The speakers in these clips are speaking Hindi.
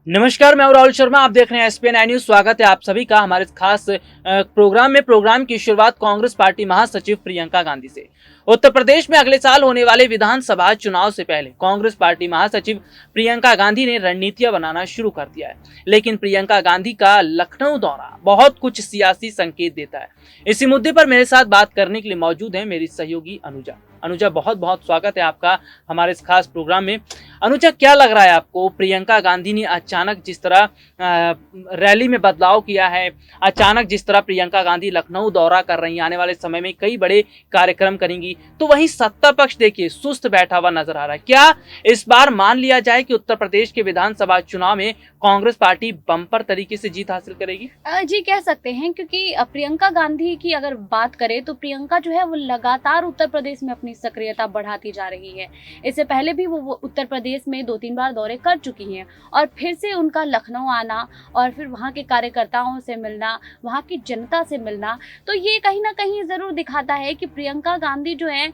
नमस्कार, मैं हूं राहुल शर्मा। आप देख रहे हैं एसपीएन न्यूज। स्वागत है आप सभी का हमारे इस खास प्रोग्राम की शुरुआत कांग्रेस पार्टी महासचिव प्रियंका गांधी से। उत्तर प्रदेश में अगले साल होने वाले विधानसभा चुनाव से पहले कांग्रेस पार्टी महासचिव प्रियंका गांधी ने रणनीतियां बनाना शुरू कर दिया है। लेकिन प्रियंका गांधी का लखनऊ दौरा बहुत कुछ सियासी संकेत देता है। इसी मुद्दे पर मेरे साथ बात करने के लिए मौजूद है मेरी सहयोगी अनुजा। बहुत बहुत स्वागत है आपका हमारे इस खास प्रोग्राम में। अनुजा, क्या लग रहा है आपको, प्रियंका गांधी ने अचानक जिस तरह रैली में बदलाव किया है, अचानक जिस तरह प्रियंका गांधी लखनऊ दौरा कर रही हैं, आने वाले समय में कई बड़े कार्यक्रम करेंगी, तो वहीं सत्ता पक्ष देखिए सुस्त बैठा हुआ नजर आ रहा है। क्या इस बार मान लिया जाए कि उत्तर प्रदेश के विधानसभा चुनाव में कांग्रेस पार्टी बम्पर तरीके से जीत हासिल करेगी? जी कह सकते हैं, क्योंकि प्रियंका गांधी की अगर बात करें तो प्रियंका जो है वो लगातार उत्तर प्रदेश में अपनी सक्रियता बढ़ाती जा रही है। इससे पहले भी वो उत्तर प्रदेश में 2-3 बार दौरे कर चुकी हैं और फिर से उनका लखनऊ आना और फिर वहाँ के कार्यकर्ताओं से मिलना, वहाँ की जनता से मिलना, तो ये कहीं ना कहीं ज़रूर दिखाता है कि प्रियंका गांधी जो है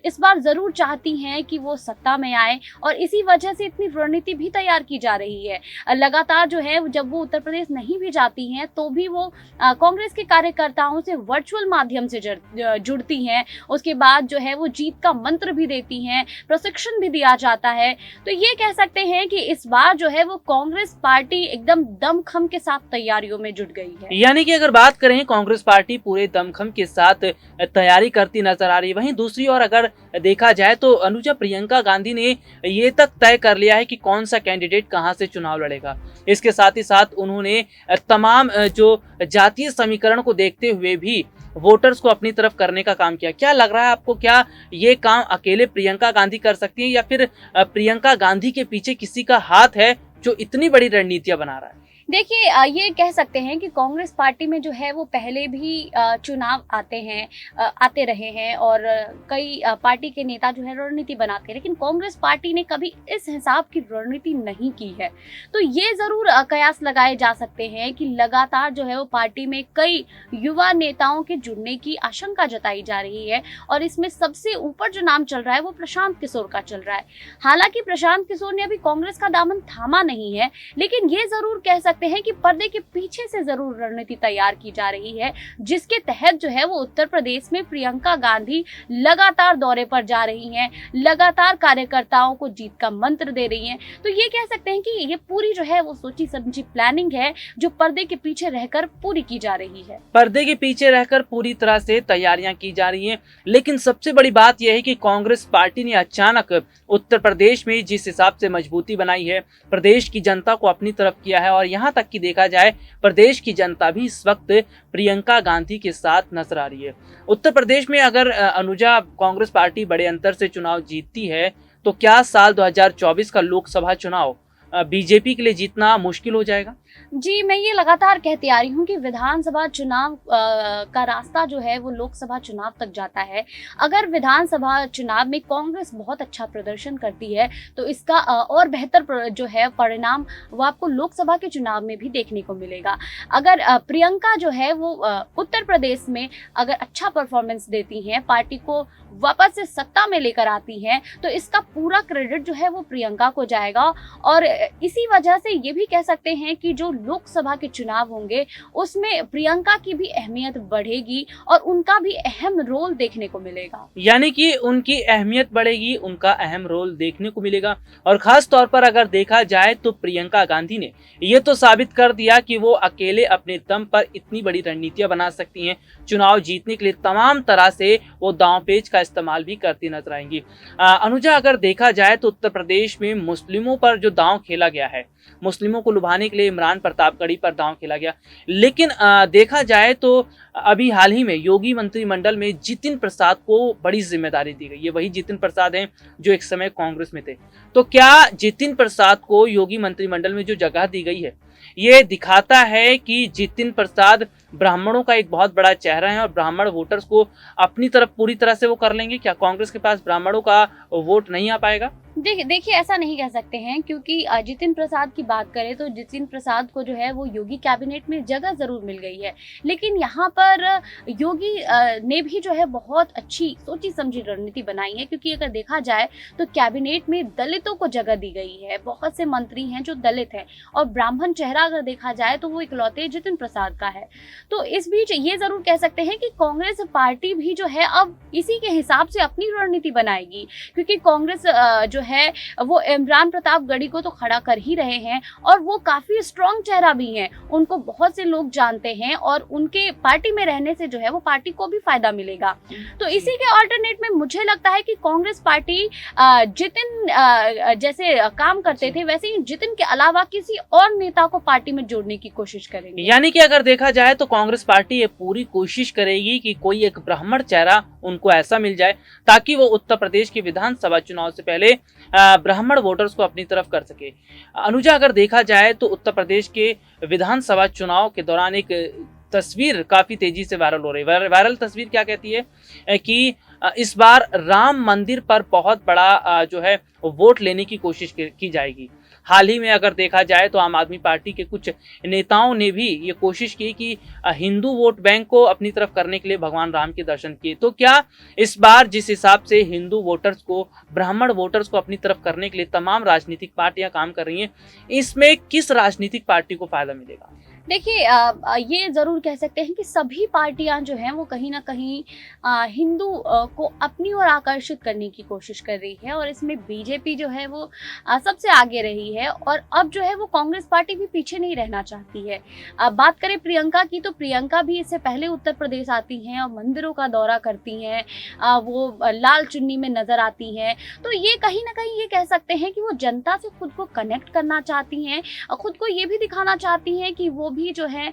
इस बार ज़रूर चाहती हैं कि वो सत्ता में आए और इसी वजह से इतनी रणनीति भी तैयार की जा रही है। लगातार जो है जब वो उत्तर प्रदेश नहीं भी जाती हैं तो भी वो कांग्रेस के कार्यकर्ताओं से वर्चुअल माध्यम से जुड़ती हैं। उसके बाद जो है वो जीत का मंत्र भी देती हैं, प्रशिक्षण भी दिया जाता है। तो ये कह सकते हैं कि इस बार जो है वो कांग्रेस पार्टी एकदम दमखम के साथ तैयारियों में जुट गई है। यानी कि अगर बात करें, कांग्रेस पार्टी पूरे दमखम के साथ तैयारी करती नजर आ रही है। वहीं दूसरी ओर अगर देखा जाए तो अनुजा, प्रियंका गांधी ने ये तक तय कर लिया है कि कौन सा कैंडिडेट कहां से चुनाव लड़ेगा। इसके साथ ही साथ उन्होंने तमाम जो जातीय समीकरण को देखते हुए भी वोटर्स को अपनी तरफ करने का काम किया। क्या लग रहा है आपको, क्या ये काम अकेले प्रियंका गांधी कर सकती है या फिर प्रियंका गांधी के पीछे किसी का हाथ है जो इतनी बड़ी रणनीतियां बना रहा है? देखिए, ये कह सकते हैं कि कांग्रेस पार्टी में जो है वो पहले भी चुनाव आते रहे हैं और कई पार्टी के नेता जो है रणनीति बनाते हैं, लेकिन कांग्रेस पार्टी ने कभी इस हिसाब की रणनीति नहीं की है। तो ये ज़रूर कयास लगाए जा सकते हैं कि लगातार जो है वो पार्टी में कई युवा नेताओं के जुड़ने की आशंका जताई जा रही है और इसमें सबसे ऊपर जो नाम चल रहा है वो प्रशांत किशोर का चल रहा है। हालांकि प्रशांत किशोर ने अभी कांग्रेस का दामन थामा नहीं है, लेकिन ये ज़रूर कह सकते हैं कि पर्दे के पीछे से जरूर रणनीति तैयार की जा रही है, जिसके तहत जो है वो उत्तर प्रदेश में प्रियंका गांधी लगातार दौरे पर जा रही हैं, लगातार कार्यकर्ताओं को जीत का मंत्र दे रही हैं। तो ये कह सकते हैं कि ये पूरी जो है वो सोची समझी प्लानिंग है जो पर्दे के पीछे रहकर पूरी की जा रही है। पर्दे के पीछे रहकर पूरी तरह से तैयारियां की जा रही हैं। लेकिन सबसे बड़ी बात यह है कि कांग्रेस पार्टी ने अचानक उत्तर प्रदेश में जिस हिसाब से मजबूती बनाई है, प्रदेश की जनता को अपनी तरफ किया है और यहाँ तक कि देखा जाए प्रदेश की जनता भी इस वक्त प्रियंका गांधी के साथ नजर आ रही है। उत्तर प्रदेश में अगर अनुजा कांग्रेस पार्टी बड़े अंतर से चुनाव जीतती है तो क्या साल 2024 का लोकसभा चुनाव बीजेपी के लिए जीतना मुश्किल हो जाएगा? जी, मैं ये लगातार कहती आ रही हूँ कि विधानसभा चुनाव का रास्ता जो है वो लोकसभा चुनाव तक जाता है। अगर विधानसभा चुनाव में कांग्रेस बहुत अच्छा प्रदर्शन करती है तो इसका और बेहतर जो है परिणाम वो आपको लोकसभा के चुनाव में भी देखने को मिलेगा। अगर प्रियंका जो है वो उत्तर प्रदेश में अगर अच्छा परफॉर्मेंस देती हैं, पार्टी को वापस से सत्ता में लेकर आती हैं, तो इसका पूरा क्रेडिट जो है वो प्रियंका को जाएगा। और इसी वजह से ये भी कह सकते हैं कि जो लोकसभा के चुनाव होंगे उसमें प्रियंका की भी अहमियत बढ़ेगी और उनका भी अहम रोल देखने को मिलेगा। यानी कि उनकी अहमियत बढ़ेगी, उनका अहम रोल देखने को मिलेगा। और खास तौर पर अगर देखा जाए तो प्रियंका गांधी ने ये तो साबित कर दिया कि वो अकेले अपने दम पर इतनी बड़ी रणनीतियां बना सकती हैं। चुनाव जीतने के लिए तमाम तरह से वो दांवपेच का इस्तेमाल भी करती नजर आएंगी। अनुजा, अगर देखा जाए तो उत्तर प्रदेश में मुस्लिमों पर जो दांव खेला गया है, मुस्लिमों को लुभाने के लिए इमरान प्रतापगढ़ी पर दांव खेला गया। लेकिन देखा जाए तो अभी हाल ही में योगी मंत्रिमंडल में जितिन प्रसाद को बड़ी जिम्मेदारी दी गई। ये वही जितिन प्रसाद हैं जो एक समय कांग्रेस में थे। तो क्या जितिन प्रसाद को योगी मंत्रिमंडल में जो जगह दी गई है, ये दिखाता है कि जितिन प्रसाद ब्राह्मणों का एक बहुत बड़ा चेहरा है और ब्राह्मण वोटर्स को अपनी तरफ पूरी तरह से वो कर लेंगे? क्या कांग्रेस के पास ब्राह्मणों का वोट नहीं आ पाएगा? देखिए ऐसा नहीं कह सकते हैं, क्योंकि जितिन प्रसाद की बात करें तो जितिन प्रसाद को जो है वो योगी कैबिनेट में जगह ज़रूर मिल गई है, लेकिन यहाँ पर योगी ने भी जो है बहुत अच्छी सोची समझी रणनीति बनाई है, क्योंकि अगर देखा जाए तो कैबिनेट में दलितों को जगह दी गई है। बहुत से मंत्री हैं जो दलित हैं और ब्राह्मण चेहरा अगर देखा जाए तो वो इकलौते जितिन प्रसाद का है। तो इस बीच ये ज़रूर कह सकते हैं कि कांग्रेस पार्टी भी जो है अब इसी के हिसाब से अपनी रणनीति बनाएगी, क्योंकि कांग्रेस जो है वो इमरान प्रताप गढ़ी को तो खड़ा कर ही रहे हैं और वो काफी स्ट्रॉन्ग चेहरा भी हैं, उनको बहुत से लोग जानते हैं और उनके पार्टी में रहने से जो है वो पार्टी को भी फायदा मिलेगा। तो इसी के ऑल्टरनेट में मुझे लगता है कि कांग्रेस पार्टी जितिन जैसे काम करते थे वैसे ही जितिन के अलावा किसी और नेता को पार्टी में जोड़ने की कोशिश करेंगे। यानी कि अगर देखा जाए तो कांग्रेस पार्टी ये पूरी कोशिश करेगी कि कोई एक ब्राह्मण चेहरा उनको ऐसा मिल जाए ताकि वो उत्तर प्रदेश के विधानसभा चुनाव से पहले ब्राह्मण वोटर्स को अपनी तरफ कर सके। अनुजा, अगर देखा जाए तो उत्तर प्रदेश के विधानसभा चुनाव के दौरान एक तस्वीर काफी तेजी से वायरल हो रही है। वायरल तस्वीर क्या कहती है कि इस बार राम मंदिर पर बहुत बड़ा जो है वोट लेने की कोशिश की जाएगी। हाल ही में अगर देखा जाए तो आम आदमी पार्टी के कुछ नेताओं ने भी ये कोशिश की कि हिंदू वोट बैंक को अपनी तरफ करने के लिए भगवान राम के दर्शन किए। तो क्या इस बार जिस हिसाब से हिंदू वोटर्स को, ब्राह्मण वोटर्स को अपनी तरफ करने के लिए तमाम राजनीतिक पार्टियां काम कर रही हैं, इसमें किस राजनीतिक पार्टी को फायदा मिलेगा? देखिए ये ज़रूर कह सकते हैं कि सभी पार्टियां जो हैं वो कहीं ना कहीं हिंदू को अपनी ओर आकर्षित करने की कोशिश कर रही है और इसमें बीजेपी जो है वो सबसे आगे रही है और अब जो है वो कांग्रेस पार्टी भी पीछे नहीं रहना चाहती है। बात करें प्रियंका की तो प्रियंका भी इससे पहले उत्तर प्रदेश आती हैं और मंदिरों का दौरा करती हैं, वो लाल चुन्नी में नज़र आती हैं। तो ये कहीं ना कहीं ये कह सकते हैं कि वो जनता से खुद को कनेक्ट करना चाहती हैं और खुद को ये भी दिखाना चाहती हैं कि वो भी जो है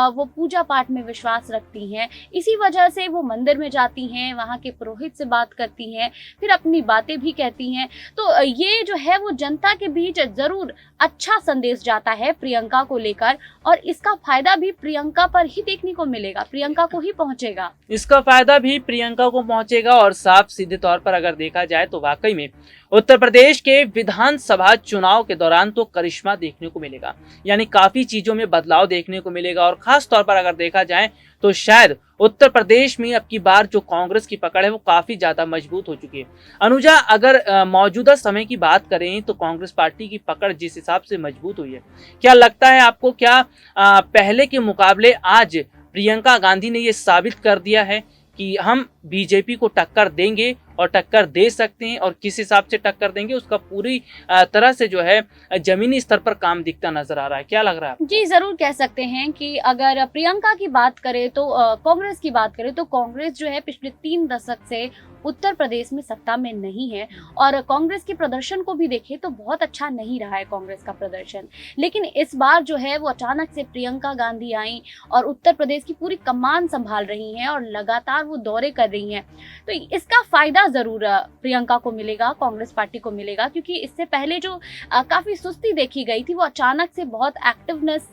वो पूजा पाठ में विश्वास रखती हैं। इसी वजह से वो मंदिर में जाती हैं, वहाँ के पुरोहित से बात करती हैं, फिर अपनी बातें भी कहती हैं। तो ये जो है वो जनता के बीच जरूर अच्छा संदेश जाता है प्रियंका को लेकर और इसका फायदा भी प्रियंका पर ही देखने को मिलेगा, प्रियंका को ही पहुंचेगा। इसका फायदा भी प्रियंका को पहुंचेगा और साफ सीधे तौर पर अगर देखा जाए तो वाकई में उत्तर प्रदेश के विधानसभा चुनाव के दौरान तो करिश्मा देखने को मिलेगा, यानी काफी चीजों में बदलाव देखने को मिलेगा और खास तौर पर अगर देखा जाए तो शायद उत्तर प्रदेश में अब की बार जो कांग्रेस की पकड़ है वो काफी ज्यादा मजबूत हो चुकी है। अनुजा, अगर मौजूदा समय की बात करें तो कांग्रेस पार्टी की पकड़ जिस हिसाब से मजबूत हुई है, क्या लगता है आपको, क्या पहले के मुकाबले आज प्रियंका गांधी ने ये साबित कर दिया है कि हम बीजेपी को टक्कर देंगे और टक्कर दे सकते हैं, और किस हिसाब से टक्कर देंगे उसका पूरी तरह से जो है जमीनी स्तर पर काम दिखता नजर आ रहा है? क्या लग रहा है? जी जरूर कह सकते हैं कि अगर प्रियंका की बात करें तो कांग्रेस की बात करें तो कांग्रेस जो है पिछले 3 दशक से उत्तर प्रदेश में सत्ता में नहीं है और कांग्रेस के प्रदर्शन को भी देखें तो बहुत अच्छा नहीं रहा है कांग्रेस का प्रदर्शन। लेकिन इस बार जो है वो अचानक से प्रियंका गांधी आई और उत्तर प्रदेश की पूरी कमान संभाल रही हैं और लगातार वो दौरे कर रही हैं। तो इसका फायदा जरूर प्रियंका को मिलेगा, कांग्रेस पार्टी को मिलेगा, क्योंकि इससे पहले जो काफी सुस्ती देखी गई थी वो अचानक से बहुत एक्टिवनेस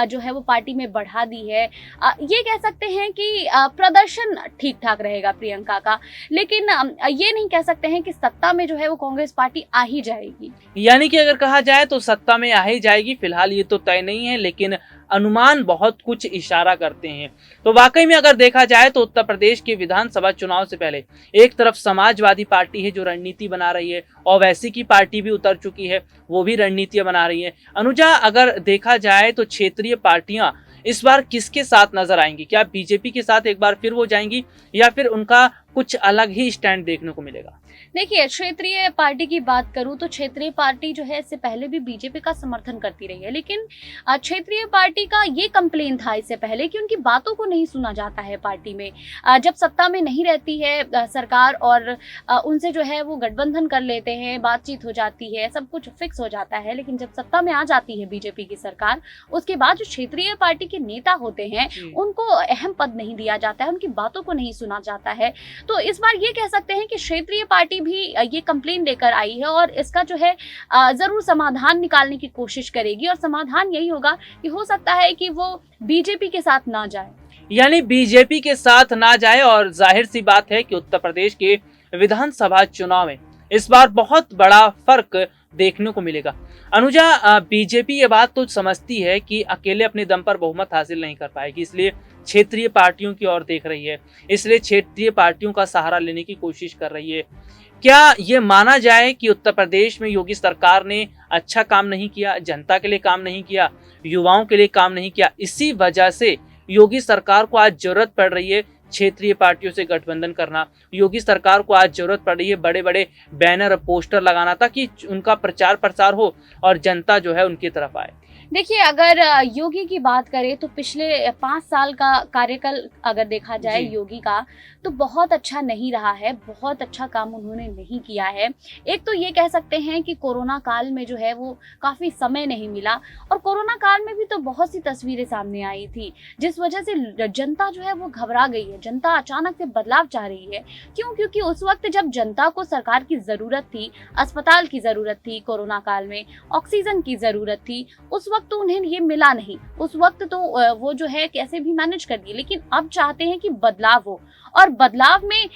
जो है वो पार्टी में बढ़ा दी है। ये कह सकते हैं कि प्रदर्शन ठीक ठाक रहेगा प्रियंका का, लेकिन ये नहीं कह सकते हैं कि सत्ता में जो है वो कांग्रेस पार्टी आ ही जाएगी। यानी कि अगर कहा जाए तो सत्ता में आ ही जाएगी, फिलहाल ये तो तय नहीं है, लेकिन अनुमान बहुत कुछ इशारा करते हैं। तो वाकई में अगर देखा जाए तो उत्तर प्रदेश के विधानसभा चुनाव से पहले एक तरफ समाजवादी पार्टी है जो रणनीति बना रही है, ओवैसी की पार्टी भी उतर चुकी है, वो भी रणनीतियां बना रही है। अनुजा, अगर देखा जाए तो क्षेत्रीय पार्टियां इस बार किसके साथ नजर आएंगी? क्या बीजेपी के साथ एक बार फिर वो जाएंगी या फिर उनका कुछ अलग ही स्टैंड देखने को मिलेगा? देखिए क्षेत्रीय पार्टी की बात करूं तो क्षेत्रीय पार्टी जो है इससे पहले भी बीजेपी का समर्थन करती रही है, लेकिन क्षेत्रीय पार्टी का ये कंप्लेन था इससे पहले कि उनकी बातों को नहीं सुना जाता है पार्टी में। जब सत्ता में नहीं रहती है सरकार और उनसे जो है वो गठबंधन कर लेते हैं, बातचीत हो जाती है, सब कुछ फिक्स हो जाता है, लेकिन जब सत्ता में आ जाती है बीजेपी की सरकार उसके बाद जो क्षेत्रीय पार्टी के नेता होते हैं उनको अहम पद नहीं दिया जाता है, उनकी बातों को नहीं सुना जाता है। तो इस बार ये कह सकते हैं कि क्षेत्रीय पार्टी भी ये कंप्लेन लेकर आई है और इसका जो है जरूर समाधान निकालने की कोशिश करेगी और समाधान यही होगा कि हो सकता है कि वो बीजेपी के साथ ना जाए, यानी बीजेपी के साथ ना जाए। और जाहिर सी बात है कि उत्तर प्रदेश के विधानसभा चुनाव में इस बार बहुत बड़ा फर्क देखने को मिलेगा। अनुजा, बीजेपी ये बात तो समझती है कि अकेले अपने दम पर बहुमत हासिल नहीं कर पाएगी, इसलिए क्षेत्रीय पार्टियों की ओर देख रही है, इसलिए क्षेत्रीय पार्टियों का सहारा लेने की कोशिश कर रही है। क्या ये माना जाए कि उत्तर प्रदेश में योगी सरकार ने अच्छा काम नहीं किया, जनता के लिए काम नहीं किया, युवाओं के लिए काम नहीं किया, इसी वजह से योगी सरकार को आज जरूरत पड़ रही है क्षेत्रीय पार्टियों से गठबंधन करना, योगी सरकार को आज जरूरत पड़ रही है बड़े बड़े बैनर और पोस्टर लगाना ताकि उनका प्रचार प्रसार हो और जनता जो है उनकी तरफ आए? देखिए, अगर योगी की बात करें तो पिछले 5 साल का कार्यकाल अगर देखा जाए योगी का, तो बहुत अच्छा नहीं रहा है, बहुत अच्छा काम उन्होंने नहीं किया है। एक तो ये कह सकते हैं कि कोरोना काल में जो है वो काफ़ी समय नहीं मिला और कोरोना काल में भी तो बहुत सी तस्वीरें सामने आई थी, जिस वजह से जनता जो है वो घबरा गई है। जनता अचानक से बदलाव चाह रही है। क्यों? क्योंकि उस वक्त जब जनता को सरकार की ज़रूरत थी, अस्पताल की ज़रूरत थी, कोरोना काल में ऑक्सीजन की ज़रूरत थी, उस वक्त तो उन्हें ये मिला नहीं। उस वक्त तो वो जो है कैसे भी मैनेज कर दिए, लेकिन अब चाहते हैं कि बदलाव हो और बदलाव में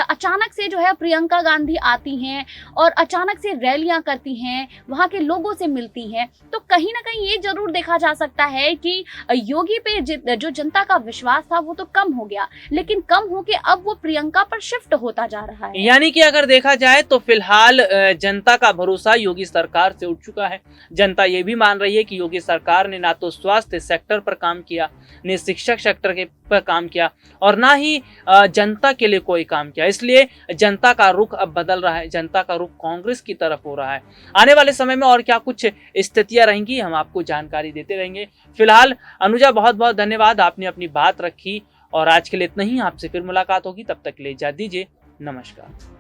अचानक से जो है प्रियंका गांधी आती हैं और अचानक से रैलियां करती हैं, वहां के लोगों से मिलती हैं, तो कहीं ना कहीं ये जरूर देखा जा सकता है कि योगी पे जो जनता का विश्वास था वो तो कम हो गया, लेकिन कम होके अब वो प्रियंका पर शिफ्ट होता जा रहा है। यानी कि अगर देखा जाए तो फिलहाल जनता का भरोसा योगी सरकार से उठ चुका है। जनता ये भी मान रही है कि योगी सरकार ने ना तो स्वास्थ्य सेक्टर पर काम किया, न शिक्षक सेक्टर के पर काम किया और ना ही जनता के लिए कोई काम किया। इसलिए जनता का रुख अब बदल रहा है, जनता का रुख कांग्रेस की तरफ हो रहा है। आने वाले समय में और क्या कुछ स्थितियां रहेंगी हम आपको जानकारी देते रहेंगे। फिलहाल अनुजा, बहुत बहुत धन्यवाद, आपने अपनी बात रखी और आज के लिए इतना ही। आपसे फिर मुलाकात होगी, तब तक के लिए इजाजत दीजिए। नमस्कार।